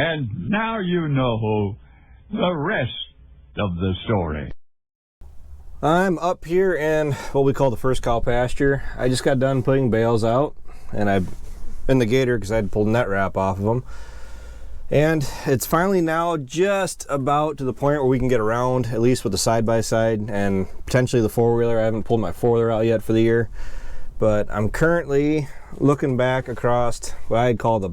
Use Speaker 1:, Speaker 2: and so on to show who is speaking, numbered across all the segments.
Speaker 1: And now you know the rest of the story.
Speaker 2: I'm up here in what we call the first cow pasture. I just got done putting bales out, and I'm in the gator because I had to pull net wrap off of them. And it's finally now just about to the point where we can get around, at least with the side-by-side and potentially the four-wheeler. I haven't pulled my four-wheeler out yet for the year, but I'm currently looking back across what I'd call the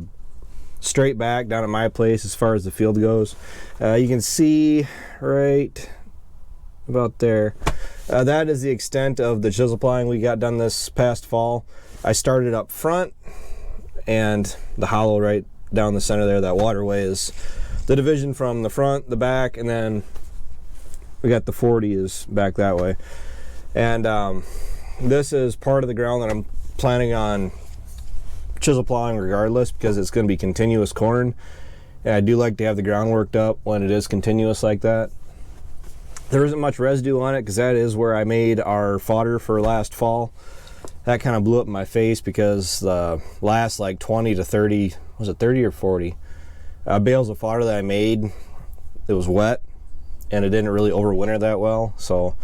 Speaker 2: straight back down at my place as far as the field goes. You can see right about there. That is the extent of the chisel plowing we got done this past fall. I started up front, and the hollow right down the center there, that waterway, is the division from the front, the back, and then we got the 40 is back that way. And this is part of the ground that I'm planning on chisel plowing regardless, because it's going to be continuous corn, and I do like to have the ground worked up when it is continuous like that. There isn't much residue on it because that is where I made our fodder for last fall. That kind of blew up in my face because the last like 20 to 30, was it 30 or 40 bales of fodder that I made, it was wet and it didn't really overwinter that well. So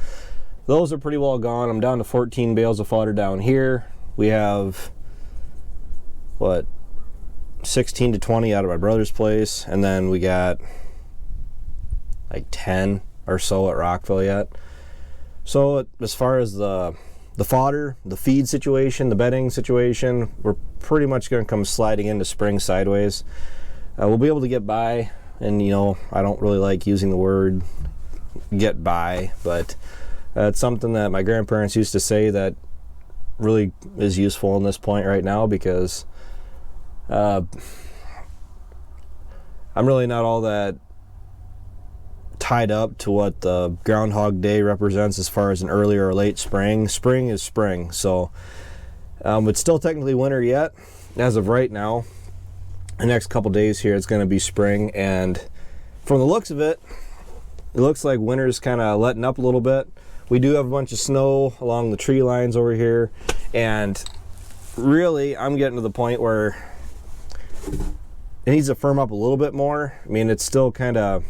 Speaker 2: those are pretty well gone. I'm down to 14 bales of fodder down here. We have, what, 16 to 20 out of my brother's place, and then we got like 10 or so at Rockville yet. So as far as the fodder, the feed situation, the bedding situation, we're pretty much going to come sliding into spring sideways. We'll be able to get by, and you know, I don't really like using the word get by, but it's something that my grandparents used to say that really is useful in this point right now, because I'm really not all that tied up to what the Groundhog Day represents as far as an early or late spring. Spring is spring, so it's still technically winter yet. As of right now, the next couple days here, it's going to be spring, and from the looks of it, it looks like winter's kind of letting up a little bit. We do have a bunch of snow along the tree lines over here, and really I'm getting to the point where it needs to firm up a little bit more. I mean, it's still kind of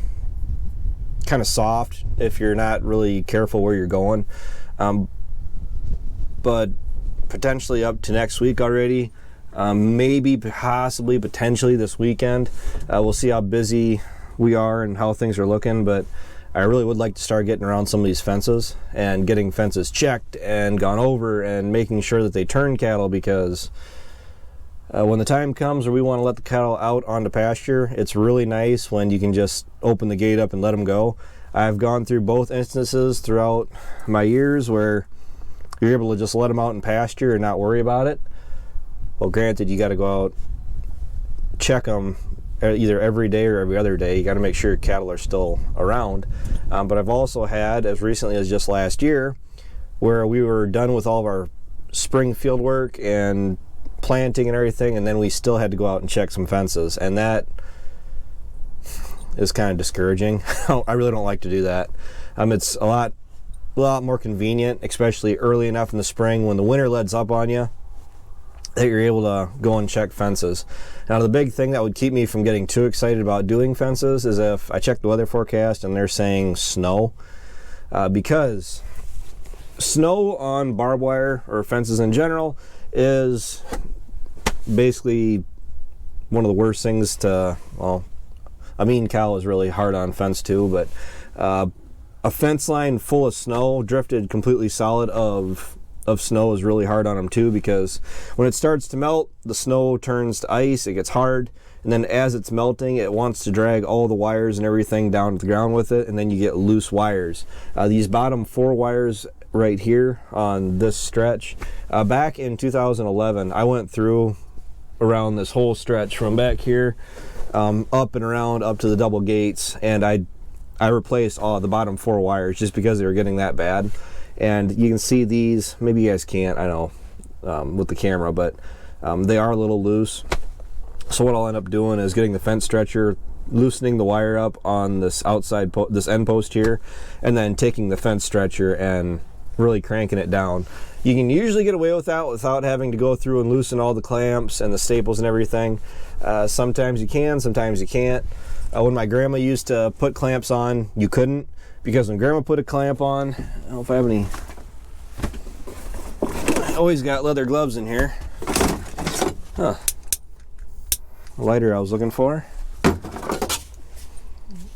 Speaker 2: soft if you're not really careful where you're going, but potentially up to next week already, maybe possibly potentially this weekend. We'll see how busy we are and how things are looking, but I really would like to start getting around some of these fences and getting fences checked and gone over and making sure that they turn cattle, because when the time comes where we want to let the cattle out onto pasture, it's really nice when you can just open the gate up and let them go. I've gone through both instances throughout my years where you're able to just let them out in pasture and not worry about it. Well, granted, you got to go out, check them either every day or every other day. You got to make sure cattle are still around. But I've also had, as recently as just last year, where we were done with all of our spring field work and planting and everything, and then we still had to go out and check some fences, and that is kind of discouraging. I really don't like to do that. It's a lot more convenient, especially early enough in the spring when the winter lets up on you, that you're able to go and check fences. Now, the big thing that would keep me from getting too excited about doing fences is if I check the weather forecast and they're saying snow, because snow on barbed wire or fences in general is basically one of the worst things to, well, a mean cow is really hard on fence too, but a fence line full of snow, drifted completely solid of snow, is really hard on them too, because when it starts to melt, the snow turns to ice, it gets hard, and then as it's melting, it wants to drag all the wires and everything down to the ground with it, and then you get loose wires. These bottom 4 wires right here on this stretch, back in 2011, I went through around this whole stretch from back here up and around up to the double gates, and I replaced all the bottom 4 wires just because they were getting that bad. And you can see these, maybe you guys can't, I know, with the camera, but they are a little loose. So what I'll end up doing is getting the fence stretcher, loosening the wire up on this outside this end post here, and then taking the fence stretcher and really cranking it down. You can usually get away with that without having to go through and loosen all the clamps and the staples and everything. Sometimes you can, sometimes you can't. When my grandma used to put clamps on, you couldn't, because when grandma put a clamp on, I don't know if I have any, I always got leather gloves in here. Huh. Lighter I was looking for.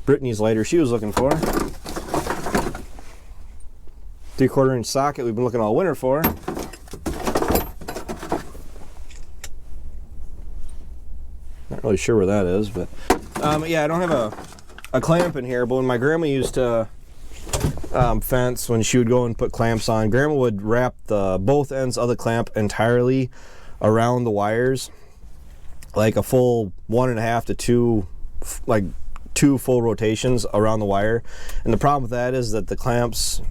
Speaker 2: Brittany's lighter she was looking for. 3/4 inch socket we've been looking all winter for. Not really sure where that is, but yeah, I don't have a clamp in here, but when my grandma used to fence, when she would go and put clamps on, grandma would wrap the both ends of the clamp entirely around the wires, like a full 1.5 to 2, like 2 full rotations around the wire. And the problem with that is that the clamps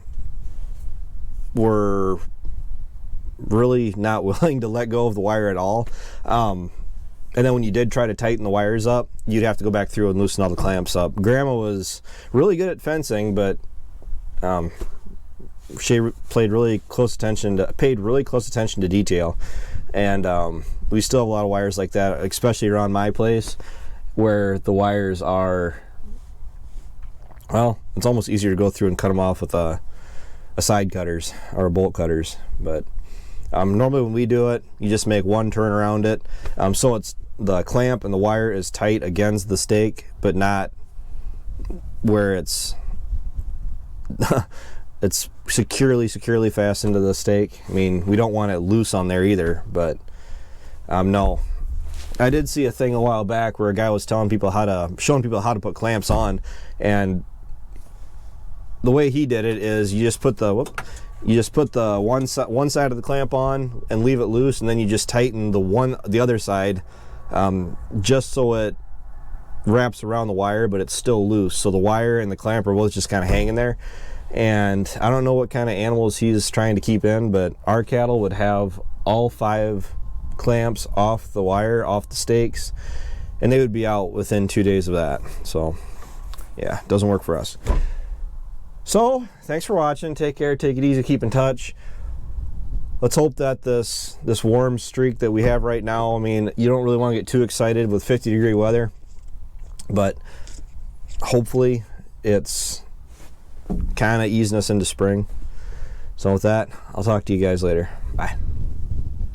Speaker 2: were really not willing to let go of the wire at all. And then when you did try to tighten the wires up, you'd have to go back through and loosen all the clamps up. Grandma was really good at fencing, but she paid really close attention to detail. And we still have a lot of wires like that, especially around my place, where the wires are, well, it's almost easier to go through and cut them off with a side cutters or bolt cutters. But normally when we do it, you just make one turn around it, so it's the clamp and the wire is tight against the stake, but not where it's it's securely fastened to the stake. I mean, we don't want it loose on there either, but no. I did see a thing a while back where a guy was showing people how to put clamps on, and the way he did it is you just put the one side of the clamp on and leave it loose, and then you just tighten the other side, just so it wraps around the wire, but it's still loose. So the wire and the clamp are both just kind of hanging there. And I don't know what kind of animals he's trying to keep in, but our cattle would have all 5 clamps off the wire, off the stakes, and they would be out within 2 days of that. So yeah, it doesn't work for us. So thanks for watching. Take care, take it easy, keep in touch. Let's hope that this warm streak that we have right now, I mean, you don't really want to get too excited with 50-degree weather, but hopefully it's kind of easing us into spring. So with that, I'll talk to you guys later. Bye.